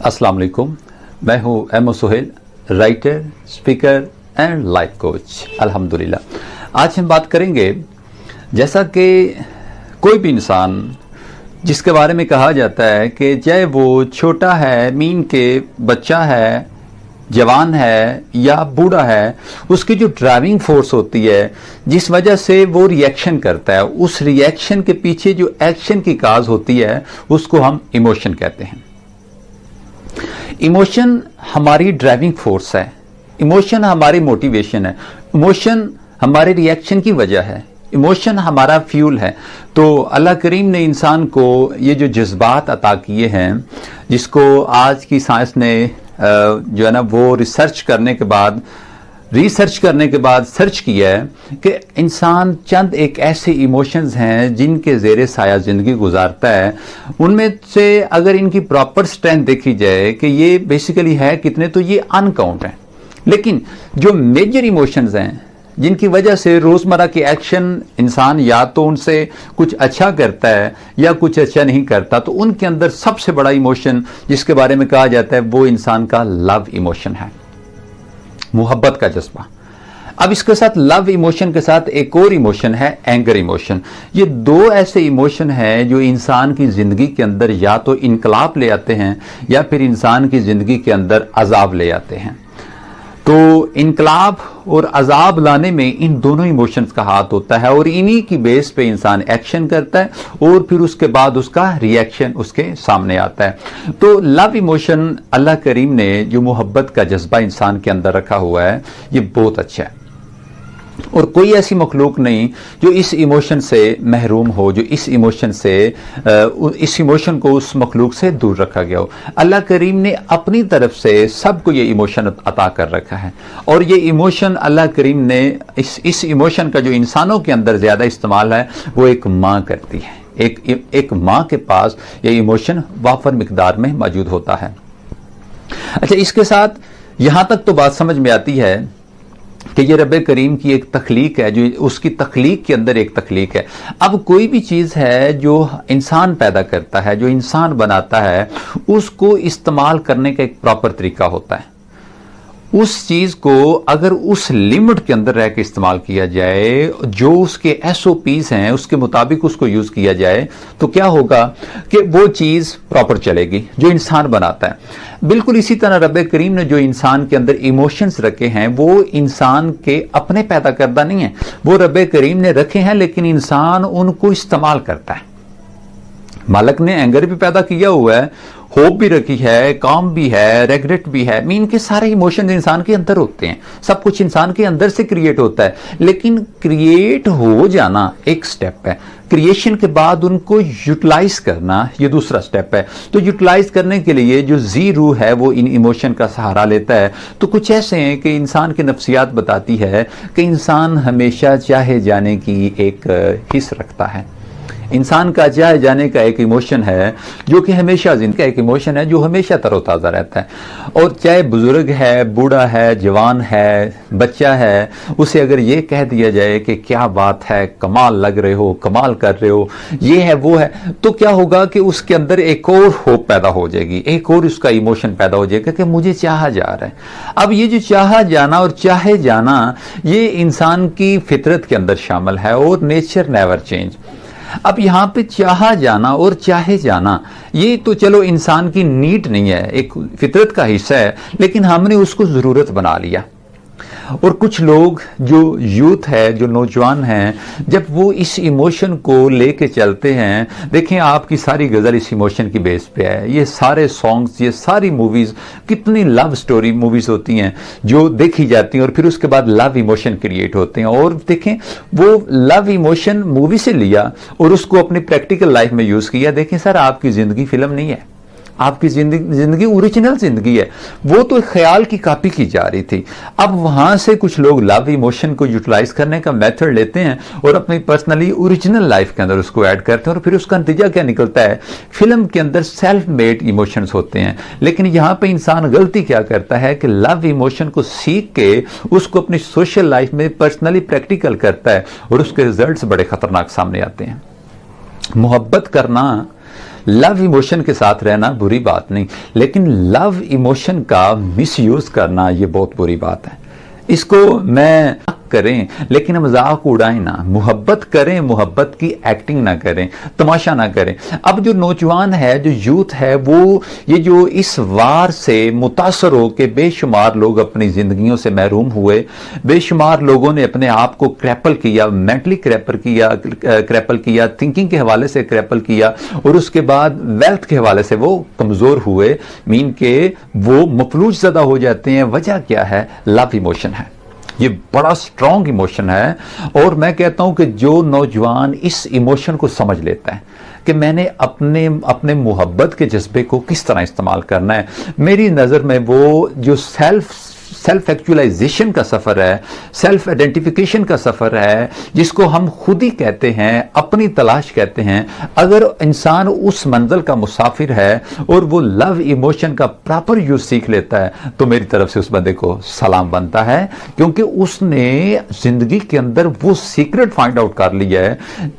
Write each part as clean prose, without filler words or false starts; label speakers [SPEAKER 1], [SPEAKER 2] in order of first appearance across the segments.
[SPEAKER 1] अस्सलाम वालेकुम। मैं हूँ M Suhail, writer, speaker and life coach. अल्हम्दुलिल्लाह आज हम बात करेंगे, जैसा कि कोई भी इंसान जिसके बारे में कहा जाता है कि चाहे वो छोटा है, मीन के बच्चा है, जवान है या बूढ़ा है, उसकी जो ड्राइविंग फोर्स होती है जिस वजह से वो रिएक्शन करता है, उस रिएक्शन के पीछे जो एक्शन की काज होती है उसको हम इमोशन कहते हैं। इमोशन हमारी ड्राइविंग फोर्स है, इमोशन हमारी मोटिवेशन है, इमोशन हमारे रिएक्शन की वजह है, इमोशन हमारा फ्यूल है। तो अल्लाह करीम ने इंसान को ये जो जज्बात अता किए हैं, जिसको आज की साइंस ने जो है ना वो रिसर्च करने के बाद सर्च किया है कि इंसान चंद एक ऐसे इमोशंस हैं जिनके ज़ेरे साया ज़िंदगी गुजारता है। उनमें से अगर इनकी प्रॉपर स्ट्रेंथ देखी जाए कि ये बेसिकली है कितने, तो ये अनकाउंट हैं। लेकिन जो मेजर इमोशंस हैं जिनकी वजह से रोज़मर्रा के एक्शन इंसान या तो उनसे कुछ अच्छा करता है या कुछ अच्छा नहीं करता, तो उनके अंदर सबसे बड़ा इमोशन जिसके बारे में कहा जाता है वो इंसान का लव इमोशन है, मोहब्बत का जज्बा। अब इसके साथ लव इमोशन के साथ एक और इमोशन है एंगर इमोशन। ये दो ऐसे इमोशन हैं जो इंसान की ज़िंदगी के अंदर या तो इनकलाब ले आते हैं या फिर इंसान की ज़िंदगी के अंदर अजाब ले आते हैं। तो इनकलाब और अजाब लाने में इन दोनों इमोशंस का हाथ होता है और इन्हीं की बेस पे इंसान एक्शन करता है और फिर उसके बाद उसका रिएक्शन उसके सामने आता है। तो लव इमोशन अल्लाह करीम ने जो मोहब्बत का जज्बा इंसान के अंदर रखा हुआ है, ये बहुत अच्छा है और कोई ऐसी मखलूक नहीं जो इस इमोशन से महरूम हो, जो इस इमोशन को उस मखलूक से दूर रखा गया हो। अल्लाह करीम ने अपनी तरफ से सबको ये इमोशन अता कर रखा है और ये इमोशन अल्लाह करीम ने इस इमोशन का जो इंसानों के अंदर ज़्यादा इस्तेमाल है वो एक माँ करती है। एक माँ के पास ये इमोशन वाफर मिकदार में मौजूद होता है। अच्छा, इसके साथ यहाँ तक तो बात समझ में आती है कि ये रब करीम की एक तख्लीक है, जो उसकी तख्लीक के अंदर एक तख्लीक है। अब कोई भी चीज़ है जो इंसान पैदा करता है, जो इंसान बनाता है, उसको इस्तेमाल करने का एक प्रॉपर तरीका होता है। उस चीज़ को अगर उस लिमिट के अंदर रह के इस्तेमाल किया जाए, जो उसके SOPs हैं उसके मुताबिक उसको यूज़ किया जाए, तो क्या होगा कि वो चीज़ प्रॉपर चलेगी जो इंसान बनाता है। बिल्कुल इसी तरह रब करीम ने जो इंसान के अंदर इमोशंस रखे हैं वो इंसान के अपने पैदा करदा नहीं है, वो रब करीम ने रखे हैं, लेकिन इंसान उनको इस्तेमाल करता है। मालिक ने एंगर भी पैदा किया हुआ है, होप भी रखी है, काम भी है, रेग्रेट भी है, मीन के सारे इमोशंस इंसान के अंदर होते हैं। सब कुछ इंसान के अंदर से क्रिएट होता है, लेकिन क्रिएट हो जाना एक स्टेप है, क्रिएशन के बाद उनको यूटिलाइज करना ये दूसरा स्टेप है। तो यूटिलाइज करने के लिए जो जी रूह है वो इन इमोशन का सहारा लेता है। तो कुछ ऐसे हैं कि इंसान की नफ्सियात बताती है कि इंसान हमेशा चाहे जाने की एक हिस्स रखता है। इंसान का चाहे जाने का एक इमोशन है जो कि हमेशा जिंदगी का एक इमोशन है जो हमेशा तरोताज़ा रहता है। और चाहे बुजुर्ग है, बूढ़ा है, जवान है, बच्चा है, उसे अगर ये कह दिया जाए कि क्या बात है, कमाल लग रहे हो, कमाल कर रहे हो, ये है वो है, तो क्या होगा कि उसके अंदर एक और होप पैदा हो जाएगी, एक और उसका इमोशन पैदा हो जाएगा कि मुझे चाहा जा रहा है। अब ये जो चाहा जाना और चाहे जाना ये इंसान की फितरत के अंदर शामिल है और नेचर नेवर चेंज। अब यहाँ पे चाहा जाना और चाहे जाना ये तो चलो इंसान की नीड नहीं है, एक फितरत का हिस्सा है, लेकिन हमने उसको ज़रूरत बना लिया। और कुछ लोग जो यूथ है, जो नौजवान हैं, जब वो इस इमोशन को लेके चलते हैं, देखें आपकी सारी गज़ल इस इमोशन की बेस पे है। ये सारे सॉन्ग्स, ये सारी मूवीज़, कितनी लव स्टोरी मूवीज़ होती हैं जो देखी जाती हैं और फिर उसके बाद लव इमोशन क्रिएट होते हैं। और देखें वो लव इमोशन मूवी से लिया और उसको अपनी प्रैक्टिकल लाइफ में यूज़ किया। देखें सर, आपकी ज़िंदगी फिल्म नहीं है, आपकी जिंदगी ओरिजिनल जिंदगी है, वो तो ख्याल की कॉपी की जा रही थी। अब वहां से कुछ लोग लव इमोशन को यूटिलाइज करने का मेथड लेते हैं और अपनी पर्सनली ओरिजिनल लाइफ के अंदर उसको ऐड करते हैं और फिर उसका नतीजा क्या निकलता है, फिल्म के अंदर सेल्फ मेड इमोशंस होते हैं। लेकिन यहाँ पे इंसान गलती क्या करता है कि लव इमोशन को सीख के उसको अपनी सोशल लाइफ में पर्सनली प्रैक्टिकल करता है और उसके रिजल्ट्स बड़े खतरनाक सामने आते हैं। मोहब्बत करना लव इमोशन के साथ रहना बुरी बात नहीं, लेकिन लव इमोशन का मिस यूज करना ये बहुत बुरी बात है। इसको मैं करें लेकिन मजाक उड़ाएं ना, मोहब्बत करें, मोहब्बत की एक्टिंग ना करें, तमाशा ना करें। अब जो नौजवान है, जो यूथ है, वो ये जो इस वार से मुतासर हो के बेशुमार लोग अपनी जिंदगियों से महरूम हुए, बेशुमार लोगों ने अपने आप को क्रैपल किया, मेंटली क्रैपल किया, थिंकिंग के हवाले से क्रैपल किया, और उसके बाद वेल्थ के हवाले से वो कमजोर हुए, मीन के वो मफलूज ज़्यादा हो जाते हैं। वजह क्या है? लव इमोशन है। ये बड़ा स्ट्रॉन्ग इमोशन है, और मैं कहता हूं कि जो नौजवान इस इमोशन को समझ लेता है कि मैंने अपने मोहब्बत के जज्बे को किस तरह इस्तेमाल करना है, मेरी नज़र में वो जो सेल्फ एक्चुअलाइजेशन का सफ़र है, सेल्फ आइडेंटिफिकेशन का सफ़र है, जिसको हम खुद ही कहते हैं, अपनी तलाश कहते हैं, अगर इंसान उस मंजिल का मुसाफिर है और वो लव इमोशन का प्रॉपर यूज सीख लेता है, तो मेरी तरफ से उस बंदे को सलाम बनता है, क्योंकि उसने जिंदगी के अंदर वो सीक्रेट फाइंड आउट कर लिया है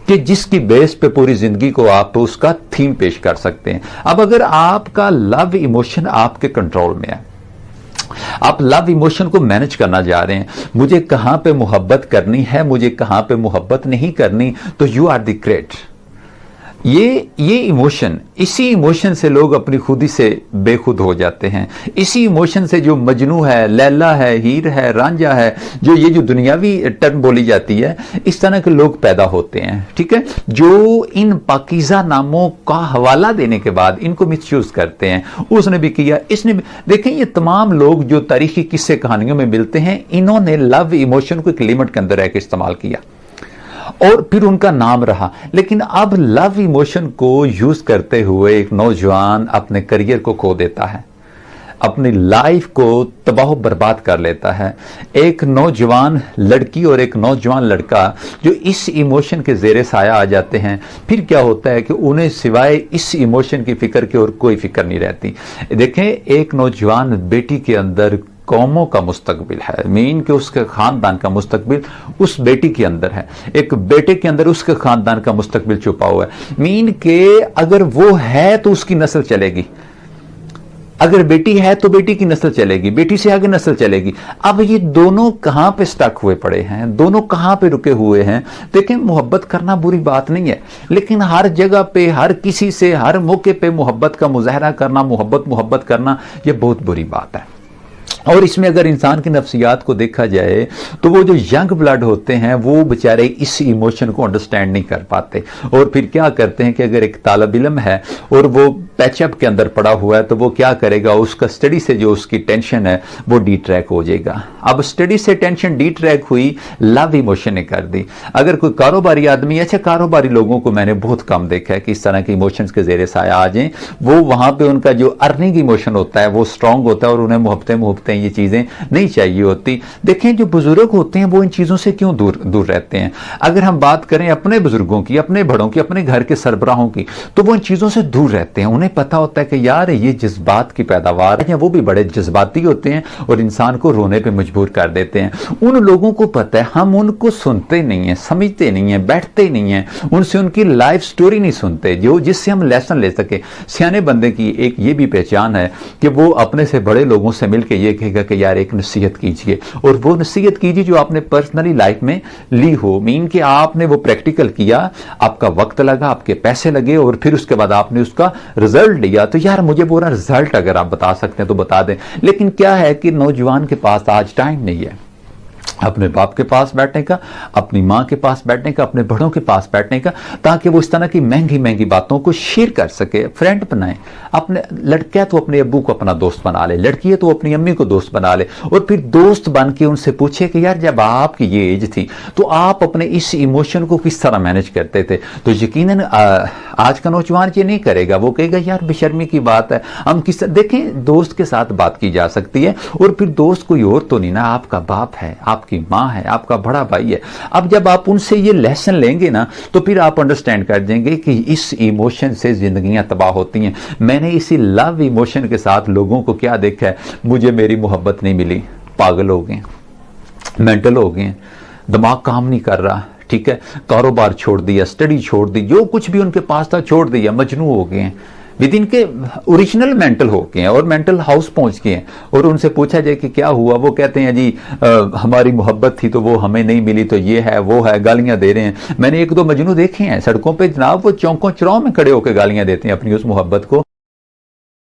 [SPEAKER 1] कि जिसकी बेस पे पूरी जिंदगी को आप उसका थीम पेश कर सकते हैं। अब अगर आपका लव इमोशन आपके कंट्रोल में है, आप लव इमोशन को मैनेज करना जा रहे हैं, मुझे कहां पे मोहब्बत करनी है, मुझे कहां पे मोहब्बत नहीं करनी, तो यू आर द ग्रेट। ये इमोशन, इसी इमोशन से लोग अपनी खुदी से बेखुद हो जाते हैं। इसी इमोशन से जो मजनू है, लैला है, हीर है, रांझा है, जो दुनियावी टर्म बोली जाती है, इस तरह के लोग पैदा होते हैं। ठीक है, जो इन पाकीज़ा नामों का हवाला देने के बाद इनको मिसयूज करते हैं। उसने भी किया, इसने भी। देखें, ये तमाम लोग जो तारीखी किस्से कहानियों में मिलते हैं, इन्होंने लव इमोशन को एक लिमिट के अंदर रह के इस्तेमाल किया और फिर उनका नाम रहा। लेकिन अब लव इमोशन को यूज करते हुए एक नौजवान अपने करियर को खो देता है, अपनी लाइफ को तबाह बर्बाद कर लेता है। एक नौजवान लड़की और एक नौजवान लड़का जो इस इमोशन के जेरे साया आ जाते हैं, फिर क्या होता है कि उन्हें सिवाय इस इमोशन की फिक्र की और कोई फिक्र नहीं रहती। देखें, एक नौजवान बेटी के अंदर कौमों का मुस्तकबिल है, मीन के उसके खानदान का मुस्तकबिल उस बेटी के अंदर है, एक बेटे के अंदर उसके खानदान का मुस्तकबिल छुपा हुआ है। मीन के अगर वो है तो उसकी नस्ल चलेगी, अगर बेटी है तो बेटी की नस्ल चलेगी, बेटी से आगे नस्ल चलेगी। अब ये दोनों कहां पे स्टक हुए पड़े हैं, दोनों कहां पे रुके हुए हैं। देखें, मोहब्बत करना बुरी बात नहीं है, लेकिन हर जगह पे, हर किसी से, हर मौके पे मोहब्बत का मुजाहरा करना, मोहब्बत करना, ये बहुत बुरी बात है। और इसमें अगर इंसान की नफ्सियात को देखा जाए तो वो जो यंग ब्लड होते हैं वो बेचारे इस इमोशन को अंडरस्टैंड नहीं कर पाते, और फिर क्या करते हैं कि अगर एक तालिब इल्म है और वो पैचअप के अंदर पड़ा हुआ है, तो वो क्या करेगा, उसका स्टडी से जो उसकी टेंशन है वो डी ट्रैक हो जाएगा। अब स्टडी से टेंशन डी ट्रैक हुई, लव इमोशन ने कर दी। अगर कोई कारोबारी आदमी, अच्छा कारोबारी लोगों को मैंने बहुत कम देखा है कि इस तरह के इमोशंस के जेरे साया आ जाएं, वो वहां पे उनका जो अर्निंग इमोशन होता है वो स्ट्रांग होता है और उन्हें मोहब्बतें ये चीजें नहीं चाहिए होती। देखें, जो बुजुर्ग होते हैं वो इन चीजों से क्यों दूर रहते हैं। अगर हम बात करें अपने बुजुर्गों की, अपने बड़ों की, अपने घर के सरबराहों की, तो वो इन चीजों से दूर रहते हैं। उन्हें पता होता है कि यार ये जज्बात की पैदावार है, वो भी बड़े जज्बाती होते हैं और इंसान को रोने पे मजबूर कर देते हैं। उन लोगों को पता है हम उनको सुनते नहीं है, समझते नहीं है, बैठते नहीं है, उनसे उनकी लाइफ स्टोरी नहीं सुनते जो जिससे हम लेसन ले सके। सियाने बंदे की एक ये भी पहचान है कि वो अपने से बड़े लोगों से मिलकर ये कहेगा कि यार एक नसीहत कीजिए, और वो नसीहत कीजिए जो आपने पर्सनली लाइफ में ली हो, मीन कि आपने वो प्रैक्टिकल किया, आपका वक्त लगा, आपके पैसे लगे, और फिर उसके बाद आपने उसका रिजल्ट लिया। तो यार मुझे पूरा रिजल्ट अगर आप बता सकते हैं तो बता दें। लेकिन क्या है कि नौजवान के पास आज टाइम नहीं है अपने बाप के पास बैठने का, अपनी माँ के पास बैठने का, अपने बड़ों के पास बैठने का, ताकि वो इस तरह की महंगी महंगी बातों को शेयर कर सके, फ्रेंड बनाए। अपने लड़का तो अपने अब्बू को अपना दोस्त बना ले, लड़की है तो अपनी अम्मी को दोस्त बना ले, और फिर दोस्त बन के उनसे पूछे कि यार जब आपकी ये एज थी तो आप अपने इस इमोशन को किस तरह मैनेज करते थे। तो यकीनन आज का नौजवान ये नहीं करेगा, वो कहेगा यार बेशर्मी की बात है, हम किस। देखें, दोस्त के साथ बात की जा सकती है, और फिर दोस्त कोई और तो नहीं ना, आपका बाप है, आपकी माँ है, आपका बड़ा भाई है। अब जब आप उनसे ये लेसन लेंगे ना, तो फिर आप अंडरस्टैंड कर देंगे कि इस इमोशन से जिंदगियां तबाह होती हैं। मैंने इसी लव इमोशन के साथ लोगों को क्या देखा है, मुझे मेरी मोहब्बत नहीं मिली, पागल हो गए, मेंटल हो गए, दिमाग काम नहीं कर रहा, ٹھیک ہے، کاروبار چھوڑ دیا، اسٹڈی چھوڑ دی، جو کچھ بھی ان کے پاس تھا چھوڑ دیا، مجنون ہو گئے ہیں، ود ان کے اوریجنل مینٹل ہو گئے ہیں اور مینٹل ہاؤس پہنچ گئے ہیں. اور ان سے پوچھا جائے کہ کیا ہوا، وہ کہتے ہیں جی ہماری محبت تھی تو وہ ہمیں نہیں ملی، تو یہ ہے وہ ہے، گالیاں دے رہے ہیں. میں نے ایک دو مجنون دیکھے ہیں سڑکوں پہ جناب، وہ چوکوں چراہوں میں کھڑے ہو کے گالیاں دیتے ہیں اپنی اس محبت کو.